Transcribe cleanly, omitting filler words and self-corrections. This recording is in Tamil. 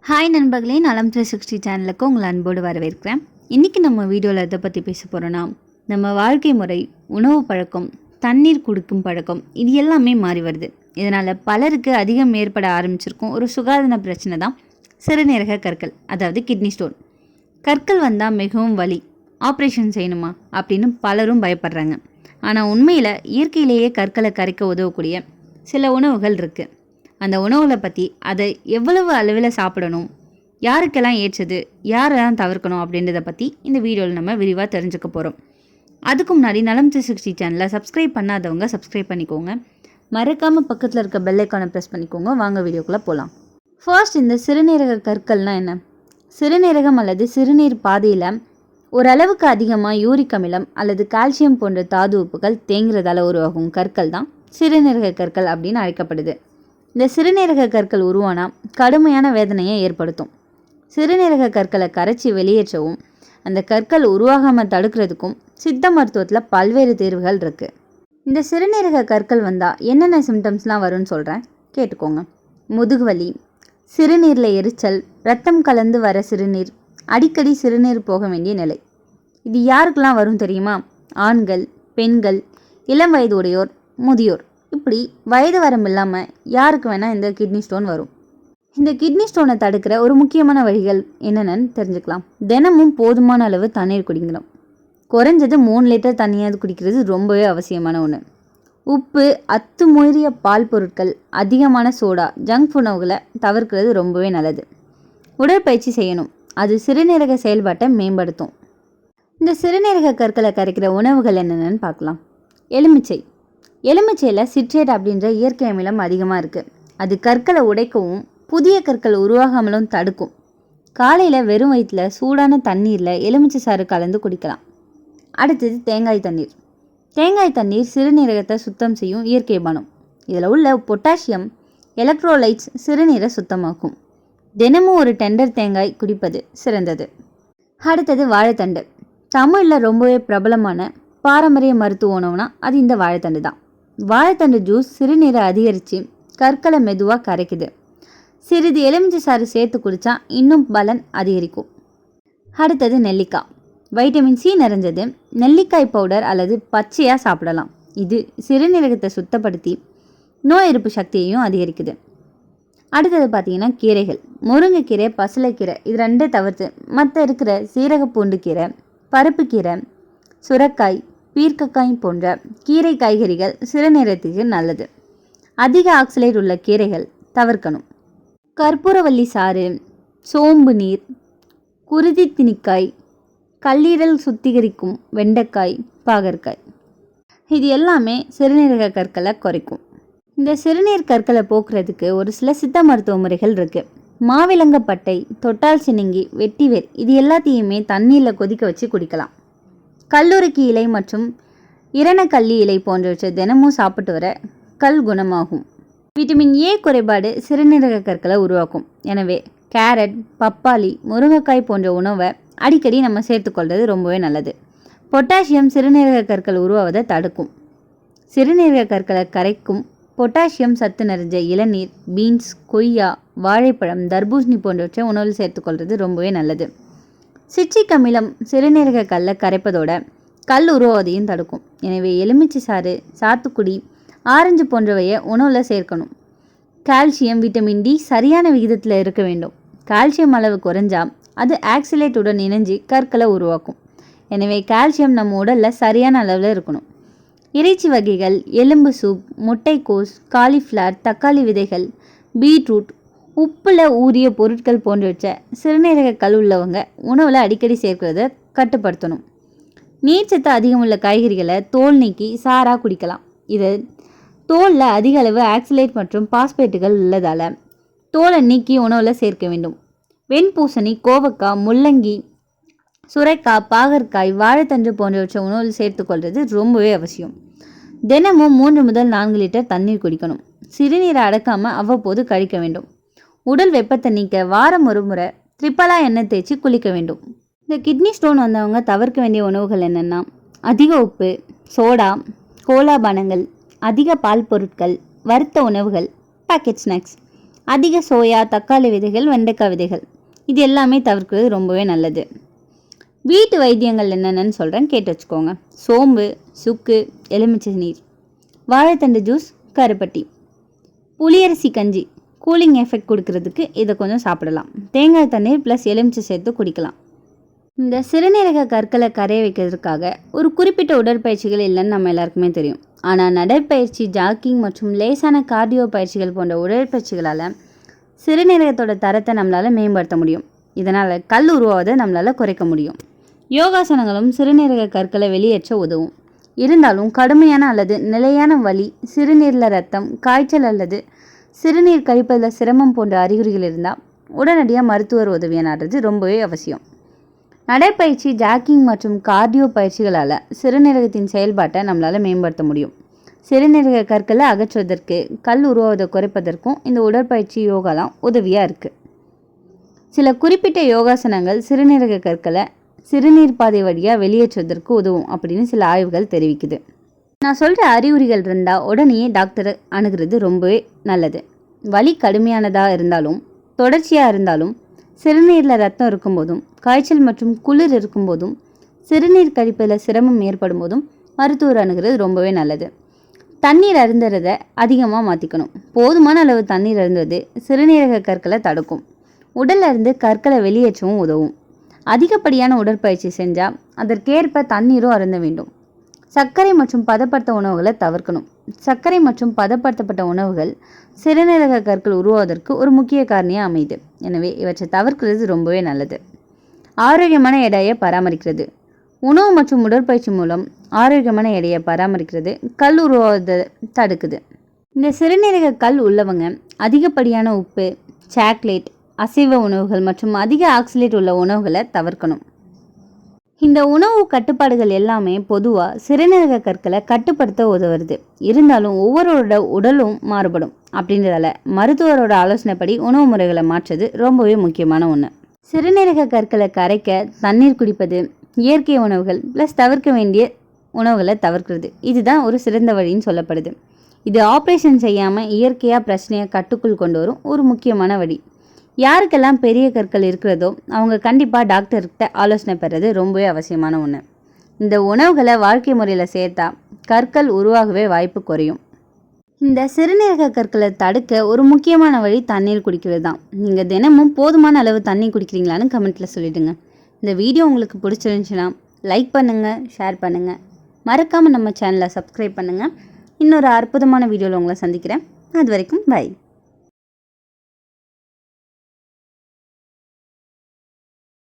ஹாய் நண்பர்களே, நலம் 360 சேனலுக்கு உங்களை அன்போடு வரவேற்கிறேன். இன்றைக்கி நம்ம வீடியோவில் எதை பற்றி பேச போகிறோன்னா, நம்ம வாழ்க்கை முறை, உணவு பழக்கம், தண்ணீர் குடிக்கும் பழக்கம் இது எல்லாமே மாறி வருது. இதனால் பலருக்கு அதிகம் ஏற்பட ஆரம்பிச்சிருக்கும் ஒரு சுகாதார பிரச்சனை தான் சிறுநீரக கற்கள், அதாவது கிட்னி ஸ்டோன். கற்கள் வந்தால் மிகவும் வலி, ஆப்ரேஷன் செய்யணுமா அப்படின்னு பலரும் பயப்படுறாங்க. ஆனால் உண்மையில் இயற்கையிலேயே கற்களை கரைக்க உதவக்கூடிய சில உணவுகள் இருக்குது. அந்த உணவுகளை பற்றி, அதை எவ்வளவு அளவில் சாப்பிடணும், யாருக்கெல்லாம் ஏற்றது, யாரெல்லாம் தவிர்க்கணும் அப்படின்றத பற்றி இந்த வீடியோவில் நம்ம விரிவாக தெரிஞ்சுக்க போகிறோம். அதுக்கு முன்னாடி நலம் 360 சேனலை சப்ஸ்கிரைப் பண்ணாதவங்க சப்ஸ்கிரைப் பண்ணிக்கோங்க. மறக்காமல் பக்கத்தில் இருக்க பெல் ஐக்கானை ப்ரெஸ் பண்ணிக்கோங்க. வாங்க வீடியோக்குள்ளே போகலாம். ஃபர்ஸ்ட், இந்த சிறுநீரக கற்கள்னால் என்ன? சிறுநீரகம் அல்லது சிறுநீர் பாதையில் ஓரளவுக்கு அதிகமாக யூரிக் அமிலம் அல்லது கால்சியம் போன்ற தாது உப்புகள் தேங்குறதால உருவாகும் கற்கள் தான் சிறுநீரக கற்கள் அப்படின்னு அழைக்கப்படுது. இந்த சிறுநீரக கற்கள் உருவானால் கடுமையான வேதனையை ஏற்படுத்தும். சிறுநீரக கற்களை கரைச்சி வெளியேற்றவும் அந்த கற்கள் உருவாகாமல் தடுக்கிறதுக்கும் சித்த மருத்துவத்தில் பல்வேறு தீர்வுகள் இருக்குது. இந்த சிறுநீரக கற்கள் வந்தால் என்னென்ன சிம்டம்ஸ்லாம் வரும்னு சொல்கிறேன், கேட்டுக்கோங்க. முதுகுவலி, சிறுநீரில் எரிச்சல், ரத்தம் கலந்து வர சிறுநீர், அடிக்கடி சிறுநீர் போக வேண்டிய நிலை. இது யாருக்கெல்லாம் வரும் தெரியுமா? ஆண்கள், பெண்கள், இளம் வயது உடையோர், முதியோர், இப்படி வயது வரம்பு இல்லாமல் யாருக்கு வேணால் இந்த கிட்னி ஸ்டோன் வரும். இந்த கிட்னி ஸ்டோனை தடுக்கிற ஒரு முக்கியமான வழிகள் என்னென்னு தெரிஞ்சுக்கலாம். தினமும் போதுமான அளவு தண்ணீர் குடிக்கணும். குறைஞ்சது 3 லிட்டர் தண்ணியாவது குடிக்கிறது ரொம்பவே அவசியமான ஒன்று. உப்பு, அத்துமீறிய பால் பொருட்கள், அதிகமான சோடா, ஜங்க் உணவுகளை தவிர்க்கிறது ரொம்பவே நல்லது. உடற்பயிற்சி செய்யணும், அது சிறுநீரக செயல்பாட்டை மேம்படுத்தும். இந்த சிறுநீரக கற்களை கரைக்கிற உணவுகள் என்னென்னு பார்க்கலாம். எலுமிச்சையில் சிட்ரேட் அப்படின்ற இயற்கை அமிலம் அதிகமாக இருக்குது. அது கற்களை உடைக்கவும் புதிய கற்கள் உருவாகாமலும் தடுக்கும். காலையில் வெறும் வயிற்றில் சூடான தண்ணீரில் எலுமிச்சை சாறு கலந்து குடிக்கலாம். அடுத்தது தேங்காய் தண்ணீர் சிறுநீரகத்தை சுத்தம் செய்யும் இயற்கை பானம். இதில் உள்ள பொட்டாசியம் எலக்ட்ரோலைட்ஸ் சிறுநீரை சுத்தமாக்கும். தினமும் ஒரு டெண்டர் தேங்காய் குடிப்பது சிறந்தது. அடுத்தது வாழைத்தண்டு. தமிழில் ரொம்பவே பிரபலமான பாரம்பரிய மருத்துவ உணவுனா அது இந்த வாழைத்தண்டு தான். வாழைத்தண்டு ஜூஸ் சிறுநீரை அதிகரித்து கற்களை மெதுவாக கரைக்குது. சிறிது எலுமிச்சை சாறு சேர்த்து குடித்தா இன்னும் பலன் அதிகரிக்கும். அடுத்தது நெல்லிக்காய். வைட்டமின் சி நிறைஞ்சது. நெல்லிக்காய் பவுடர் அல்லது பச்சையாக சாப்பிடலாம். இது சிறுநீரகத்தை சுத்தப்படுத்தி நோய் எதிர்ப்பு சக்தியையும் அதிகரிக்குது. அடுத்தது பார்த்திங்கன்னா கீரைகள். முருங்கைக்கீரை, பசலைக்கீரை இது 2 தவிர்த்து மற்ற இருக்கிற சீரகப்பூண்டு கீரை, பருப்பு கீரை, சுரக்காய், பீர்க்கக்காய் போன்ற கீரை காய்கறிகள் சிறுநீரகத்துக்கு நல்லது. அதிக ஆக்சலேட் உள்ள கீரைகள் தவிர்க்கணும். கற்பூரவள்ளி சாறு, சோம்பு நீர், குருதி திணிக்காய், கல்லீரல் சுத்திகரிக்கும் வெண்டைக்காய், பாகற்காய் இது எல்லாமே சிறுநீரக கற்களை குறைக்கும். இந்த சிறுநீர் கற்களை போக்குறதுக்கு ஒரு சில சித்த மருத்துவ முறைகள் இருக்குது. மாவிலங்கப்பட்டை, தொட்டால் சினுங்கி, வெட்டிவேர் இது எல்லாத்தையுமே தண்ணீரில் கொதிக்க வச்சு குடிக்கலாம். கல்லூரிக்கு இலை மற்றும் இரணக்கல்லி இலை போன்றவற்றை தினமும் சாப்பிட்டு வர கல் குணமாகும். விட்டமின் ஏ குறைபாடு சிறுநீரக கற்களை உருவாக்கும். எனவே கேரட், பப்பாளி, முருங்கைக்காய் போன்ற உணவை அடிக்கடி நம்ம சேர்த்துக்கொள்வது ரொம்பவே நல்லது. பொட்டாசியம் சிறுநீரக கற்கள் உருவாவதை தடுக்கும். சிறுநீரக கற்களை கரைக்கும் பொட்டாசியம் சத்து நிறைஞ்ச இளநீர், பீன்ஸ், கொய்யா, வாழைப்பழம், தர்பூசணி போன்றவற்றை உணவில் சேர்த்துக்கொள்வது ரொம்பவே நல்லது. சிட்ரிக் அமிலம் சிறுநீரக கல்லை கரைப்பதோட கல் உருவாவதையும் தடுக்கும். எனவே எலுமிச்சை சாறு, சாத்துக்குடி, ஆரஞ்சு போன்றவையை உணவில் சேர்க்கணும். கால்சியம், விட்டமின் டி சரியான விகிதத்தில் இருக்க வேண்டும். கால்சியம் அளவு குறைஞ்சா அது ஆக்சிலேட்டுடன் இணைஞ்சு கற்களை உருவாக்கும். எனவே கால்சியம் நம்ம உடலில் சரியான அளவில் இருக்கணும். இறைச்சி வகைகள், எலும்பு சூப், முட்டைக்கோஸ், காலிஃப்ளவர், தக்காளி விதைகள், பீட்ரூட், உப்பில் ஊறிய பொருட்கள் போன்றவற்றை சிறுநீரக கல் உள்ளவங்க உணவில் அடிக்கடி சேர்க்கிறத கட்டுப்படுத்தணும். நீர்ச்சத்து அதிகமுள்ள காய்கறிகளை தோல் நீக்கி சாராக குடிக்கலாம். இது தோலில் அதிக அளவு ஆக்சலேட் மற்றும் பாஸ்பேட்டுகள் உள்ளதால் தோலை நீக்கி உணவில் சேர்க்க வேண்டும். வெண்பூசணி, கோவக்காய், முள்ளங்கி, சுரைக்காய், பாகற்காய், வாழைத்தண்டு போன்றவற்றை உணவில் சேர்த்துக்கொள்வது ரொம்பவே அவசியம். தினமும் 3 முதல் 4 லிட்டர் தண்ணீர் குடிக்கணும். சிறுநீரை அடக்காமல் அவ்வப்போது கழிக்க வேண்டும். உடல் வெப்பத்தை நீக்க வாரம் ஒரு முறை த்ரிபலா எண்ணெய் தேய்ச்சி குளிக்க வேண்டும். இந்த கிட்னி ஸ்டோன் வந்தவங்க தவிர்க்க வேண்டிய உணவுகள் என்னென்னா, அதிக உப்பு, சோடா, கோலா பானங்கள், அதிக பால் பொருட்கள், வறுத்த உணவுகள், பேக்கெட் ஸ்நாக்ஸ், அதிக சோயா, தக்காளி விதைகள், வெண்டைக்காய் விதைகள் இது எல்லாமே தவிர்க்கிறது ரொம்பவே நல்லது. வீட்டு வைத்தியங்கள் என்னென்னு சொல்கிறேன், கேட்டு வச்சுக்கோங்க. சோம்பு, சுக்கு, எலுமிச்சை நீர், வாழைத்தண்டு ஜூஸ், கருப்பட்டி, புளியரிசி கஞ்சி கூலிங் எஃபெக்ட் கொடுக்கறதுக்கு இதை கொஞ்சம் சாப்பிடலாம். தேங்காய் தண்ணீர் ப்ளஸ் எலுமிச்சை சேர்த்து குடிக்கலாம். இந்த சிறுநீரக கற்களை கரைய வைக்கிறதுக்காக ஒரு குறிப்பிட்ட உடற்பயிற்சிகள் இல்லைன்னு நம்ம எல்லாருக்குமே தெரியும். ஆனால் நடைப்பயிற்சி, ஜாக்கிங் மற்றும் லேசான கார்டியோ பயிற்சிகள் போன்ற உடற்பயிற்சிகளால் சிறுநீரகத்தோட தரத்தை நம்மளால் மேம்படுத்த முடியும். இதனால் கல் உருவாவதை நம்மளால் குறைக்க முடியும். யோகாசனங்களும் சிறுநீரக கற்களை வெளியேற்ற உதவும். இருந்தாலும் கடுமையான அல்லது நிலையான வலி, சிறுநீரில் ரத்தம், காய்ச்சல் அல்லது சிறுநீர் கழிப்பதில் சிரமம் போன்ற அறிகுறிகள் இருந்தால் உடனடியாக மருத்துவர் உதவியை நாடுறது ரொம்பவே அவசியம். நடைப்பயிற்சி, ஜாக்கிங் மற்றும் கார்டியோ பயிற்சிகளால் சிறுநீரகத்தின் செயல்பாட்டை நம்மளால் மேம்படுத்த முடியும். சிறுநீரக கற்களை அகற்றுவதற்கு, கல் உருவாவதை குறைப்பதற்கும் இந்த உடற்பயிற்சி யோகாலாம் உதவியாக இருக்குது. சில குறிப்பிட்ட யோகாசனங்கள் சிறுநீரக கற்களை சிறுநீர் பாதை வழியாக வெளியேற்றுவதற்கு உதவும் அப்படின்னு சில ஆய்வுகள் தெரிவிக்குது. நான் சொல்கிற அறிகுறிகள் இருந்தால் உடனே டாக்டரை அணுகிறது ரொம்பவே நல்லது. வலி கடுமையானதாக இருந்தாலும், தொடர்ச்சியாக இருந்தாலும், சிறுநீரில் ரத்தம் இருக்கும்போதும், காய்ச்சல் மற்றும் குளிர் இருக்கும்போதும், சிறுநீர் கழிப்பதில் சிரமம் ஏற்படும் போதும் மருத்துவர் அணுகிறது ரொம்பவே நல்லது. தண்ணீர் அருந்துறதை அதிகமாக மாற்றிக்கணும். போதுமான அளவு தண்ணீர் அருந்துவது சிறுநீரக கற்களை தடுக்கும். உடல்ல இருந்து கற்களை வெளியேற்றவும் உதவும். அதிகப்படியான உடற்பயிற்சி செஞ்சால் அதற்கேற்ப தண்ணீரும் அருந்த வேண்டும். சர்க்கரை மற்றும் பதப்படுத்த உணவுகளை தவிர்க்கணும். சர்க்கரை மற்றும் பதப்படுத்தப்பட்ட உணவுகள் சிறுநீரக கற்கள் உருவாவதற்கு ஒரு முக்கிய காரணியாக அமையுது. எனவே இவற்றை தவிர்க்கிறது ரொம்பவே நல்லது. ஆரோக்கியமான எடையை பராமரிக்கிறது. உணவு மற்றும் உடற்பயிற்சி மூலம் ஆரோக்கியமான எடையை பராமரிக்கிறது கல் உருவாவதை தடுக்குது. இந்த சிறுநீரக கல் உள்ளவங்க அதிகப்படியான உப்பு, சாக்லேட், அசைவ உணவுகள் மற்றும் அதிக ஆக்சிலேட் உள்ள உணவுகளை தவிர்க்கணும். இந்த உணவு கட்டுப்பாடுகள் எல்லாமே பொதுவாக சிறுநீரக கற்களை கட்டுப்படுத்த உதவுறது. இருந்தாலும் ஒவ்வொருவரோட உடலும் மாறுபடும். அப்படின்றதால மருத்துவரோட ஆலோசனைப்படி உணவு முறைகளை மாற்றுறது ரொம்பவே முக்கியமான ஒன்று. சிறுநீரக கற்களை கரைக்க தண்ணீர் குடிப்பது, இயற்கை உணவுகள் ப்ளஸ் தவிர்க்க வேண்டிய உணவுகளை தவிர்க்கிறது, இதுதான் ஒரு சிறந்த வழின்னு சொல்லப்படுது. இது ஆப்ரேஷன் செய்யாமல் இயற்கையாக பிரச்சனையை கட்டுக்குள் கொண்டு வரும் ஒரு முக்கியமான வழி. யாருக்கெல்லாம் பெரிய கற்கள் இருக்கிறதோ அவங்க கண்டிப்பாக டாக்டர்கிட்ட ஆலோசனை பெறுறது ரொம்பவே அவசியமான ஒன்று. இந்த உணவுகளை வாழ்க்கை முறையில் சேர்த்தா கற்கள் உருவாகவே வாய்ப்பு குறையும். இந்த சிறுநீரக கற்களை தடுக்க ஒரு முக்கியமான வழி தண்ணீர் குடிக்கிறது தான். நீங்கள் தினமும் போதுமான அளவு தண்ணி குடிக்கிறீங்களான்னு கமெண்ட்டில் சொல்லிவிடுங்க. இந்த வீடியோ உங்களுக்கு பிடிச்சிருந்துச்சுன்னா லைக் பண்ணுங்கள், ஷேர் பண்ணுங்கள், மறக்காமல் நம்ம சேனலை சப்ஸ்கிரைப் பண்ணுங்கள். இன்னொரு அற்புதமான வீடியோவில் உங்களை சந்திக்கிறேன். அது வரைக்கும் பை.